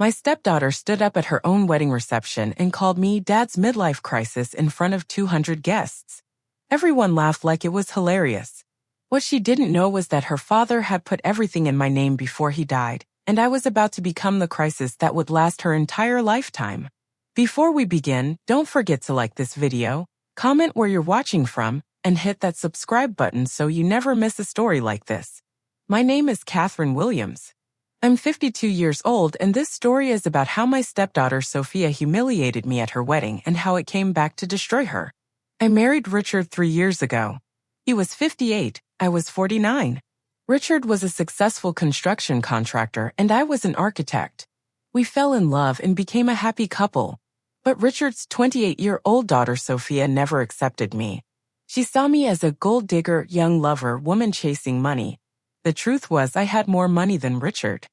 My stepdaughter stood up at her own wedding reception and called me Dad's midlife crisis in front of 200 guests. Everyone laughed like it was hilarious. What she didn't know was that her father had put everything in my name before he died, and I was about to become the crisis that would last her entire lifetime. Before we begin, don't forget to like this video, comment where you're watching from, and hit that subscribe button so you never miss a story like this. My name is Catherine Williams. I'm 52 years old, and this story is about how my stepdaughter Sophia humiliated me at her wedding and how it came back to destroy her. I married Richard 3 years ago. He was 58, I was 49. Richard was a successful construction contractor and I was an architect. We fell in love and became a happy couple. But Richard's 28-year-old daughter Sophia never accepted me. She saw me as a gold digger, young lover, woman chasing money. The truth was I had more money than Richard.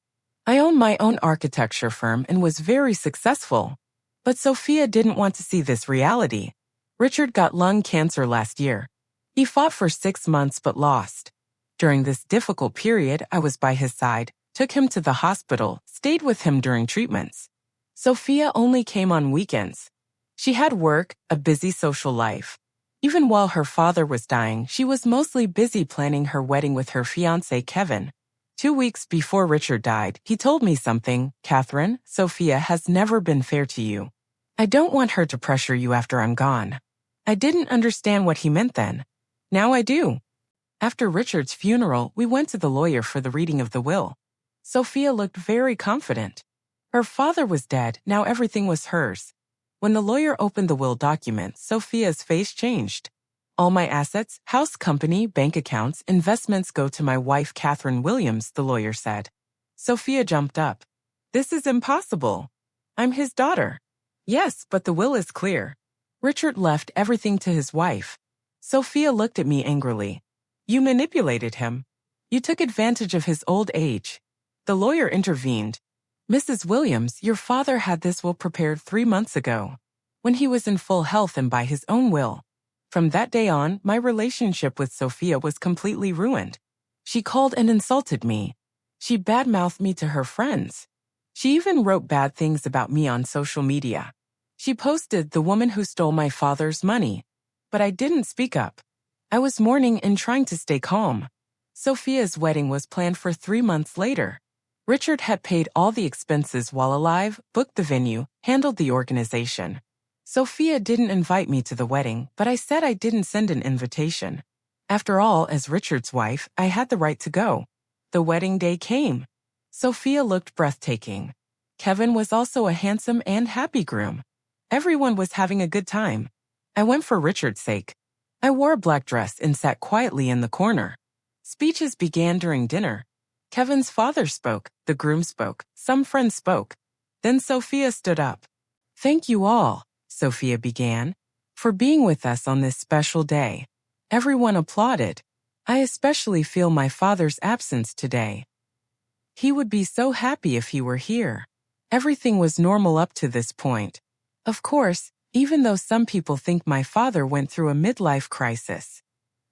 I owned my own architecture firm and was very successful. But Sophia didn't want to see this reality. Richard got lung cancer last year. He fought for 6 months but lost. During this difficult period, I was by his side, took him to the hospital, stayed with him during treatments. Sophia only came on weekends. She had work, a busy social life. Even while her father was dying, she was mostly busy planning her wedding with her fiancé, Kevin. 2 weeks before Richard died, he told me something, "Catherine, Sophia has never been fair to you. I don't want her to pressure you after I'm gone." I didn't understand what he meant then. Now I do. After Richard's funeral, we went to the lawyer for the reading of the will. Sophia looked very confident. Her father was dead, now everything was hers. When the lawyer opened the will document, Sophia's face changed. "All my assets, house, company, bank accounts, investments go to my wife Catherine Williams," the lawyer said. Sophia jumped up. "This is impossible. I'm his daughter." "Yes, but the will is clear. Richard left everything to his wife." Sophia looked at me angrily. "You manipulated him. You took advantage of his old age." The lawyer intervened. "Mrs. Williams, your father had this will prepared 3 months ago, when he was in full health and by his own will. From that day on, my relationship with Sophia was completely ruined. She called and insulted me. She badmouthed me to her friends. She even wrote bad things about me on social media. She posted the woman who stole my father's money. But I didn't speak up. I was mourning and trying to stay calm. Sophia's wedding was planned for 3 months later. Richard had paid all the expenses while alive, booked the venue, handled the organization. Sophia didn't invite me to the wedding, but I said I didn't send an invitation. After all, as Richard's wife, I had the right to go. The wedding day came. Sophia looked breathtaking. Kevin was also a handsome and happy groom. Everyone was having a good time. I went for Richard's sake. I wore a black dress and sat quietly in the corner. Speeches began during dinner. Kevin's father spoke, the groom spoke, some friends spoke. Then Sophia stood up. "Thank you all," Sophia began, "for being with us on this special day." Everyone applauded. I especially feel my father's absence today. He would be so happy if he were here. Everything was normal up to this point. Of course, even though some people think my father went through a midlife crisis.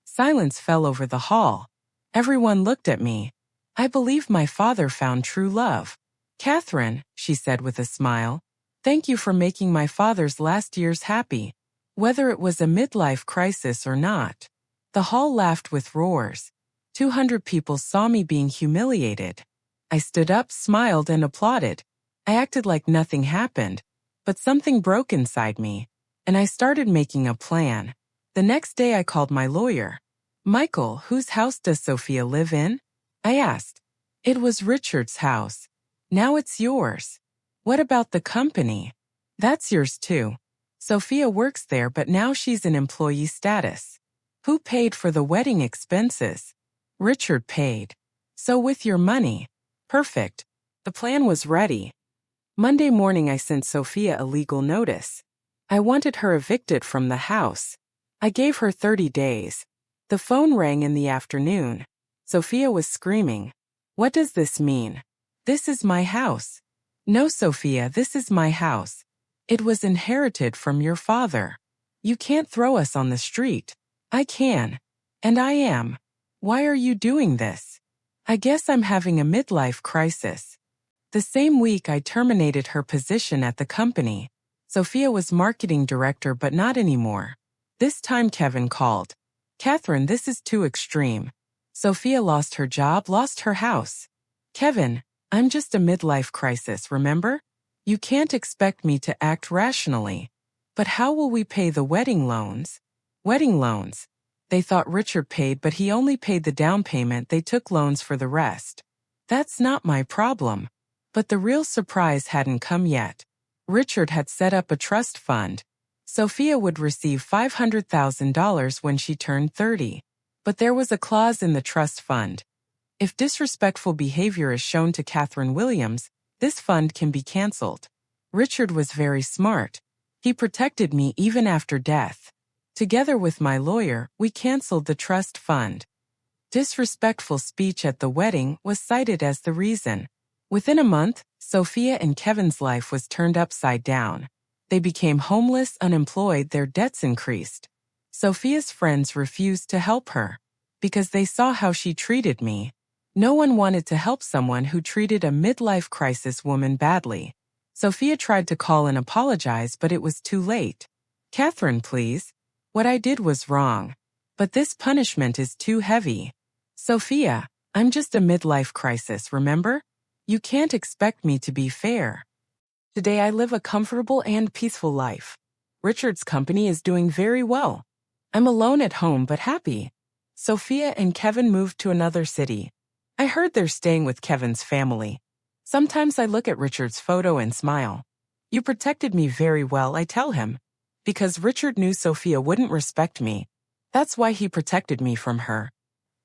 Silence fell over the hall. Everyone looked at me. I believe my father found true love. "Catherine," she said with a smile, "thank you for making my father's last years happy, whether it was a midlife crisis or not." The hall laughed with roars. 200 people saw me being humiliated. I stood up, smiled, and applauded. I acted like nothing happened. But something broke inside me, and I started making a plan. The next day I called my lawyer. "Michael, whose house does Sophia live in?" I asked. "It was Richard's house. Now it's yours." "What about the company?" "That's yours too. Sophia works there, but now she's in employee status." "Who paid for the wedding expenses?" "Richard paid." "So with your money." "Perfect." The plan was ready. Monday morning I sent Sophia a legal notice. I wanted her evicted from the house. I gave her 30 days. The phone rang in the afternoon. Sophia was screaming. "What does this mean? This is my house." "No, Sophia, this is my house. It was inherited from your father. You can't throw us on the street." "I can. And I am. Why are you doing this?" "I guess I'm having a midlife crisis." The same week I terminated her position at the company. Sophia was marketing director but not anymore. This time Kevin called. Catherine, this is too extreme. Sophia lost her job, lost her house. Kevin, I'm just a midlife crisis, remember? You can't expect me to act rationally. But how will we pay the wedding loans? Wedding loans. They thought Richard paid, but he only paid the down payment. They took loans for the rest. That's not my problem. But the real surprise hadn't come yet. Richard had set up a trust fund. Sophia would receive $500,000 when she turned 30. But there was a clause in the trust fund. If disrespectful behavior is shown to Catherine Williams, this fund can be canceled. Richard was very smart. He protected me even after death. Together with my lawyer, we canceled the trust fund. Disrespectful speech at the wedding was cited as the reason. Within a month, Sophia and Kevin's life was turned upside down. They became homeless, unemployed, their debts increased. Sophia's friends refused to help her because they saw how she treated me. No one wanted to help someone who treated a midlife crisis woman badly. Sophia tried to call and apologize, but it was too late. Catherine, please. What I did was wrong. But this punishment is too heavy. Sophia, I'm just a midlife crisis, remember? You can't expect me to be fair. Today I live a comfortable and peaceful life. Richard's company is doing very well. I'm alone at home but happy. Sophia and Kevin moved to another city. I heard they're staying with Kevin's family. Sometimes I look at Richard's photo and smile. You protected me very well, I tell him. Because Richard knew Sophia wouldn't respect me. That's why he protected me from her.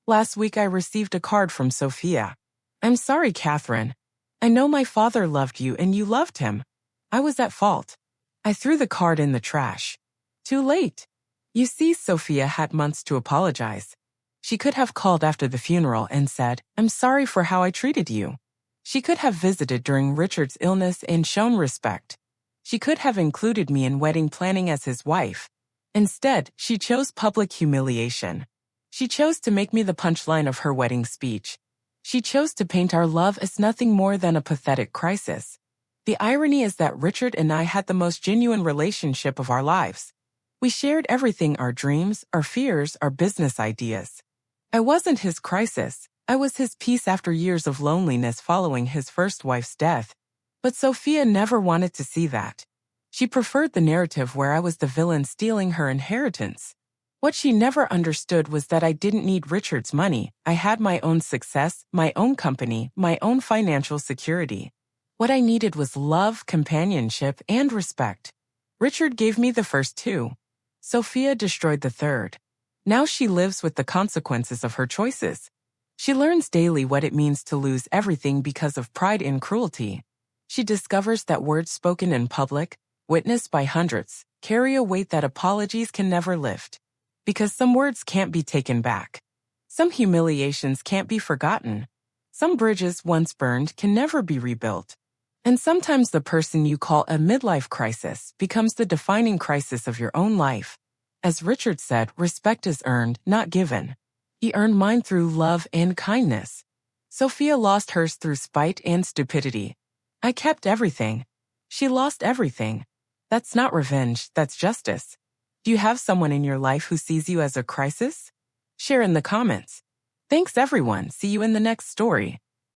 Last week I received a card from Sophia. I'm sorry, Catherine. I know my father loved you and you loved him. I was at fault. I threw the card in the trash. Too late. You see, Sophia had months to apologize. She could have called after the funeral and said, I'm sorry for how I treated you. She could have visited during Richard's illness and shown respect. She could have included me in wedding planning as his wife. Instead, she chose public humiliation. She chose to make me the punchline of her wedding speech. She chose to paint our love as nothing more than a pathetic crisis. The irony is that Richard and I had the most genuine relationship of our lives. We shared everything, our dreams, our fears, our business ideas. I wasn't his crisis. I was his peace after years of loneliness following his first wife's death. But Sophia never wanted to see that. She preferred the narrative where I was the villain stealing her inheritance. What she never understood was that I didn't need Richard's money. I had my own success, my own company, my own financial security. What I needed was love, companionship, and respect. Richard gave me the first two. Sophia destroyed the third. Now she lives with the consequences of her choices. She learns daily what it means to lose everything because of pride and cruelty. She discovers that words spoken in public, witnessed by hundreds, carry a weight that apologies can never lift. Because some words can't be taken back. Some humiliations can't be forgotten. Some bridges once burned can never be rebuilt. And sometimes the person you call a midlife crisis becomes the defining crisis of your own life. As Richard said, respect is earned, not given. He earned mine through love and kindness. Sophia lost hers through spite and stupidity. I kept everything. She lost everything. That's not revenge, that's justice. Do you have someone in your life who sees you as a crisis? Share in the comments. Thanks everyone. See you in the next story.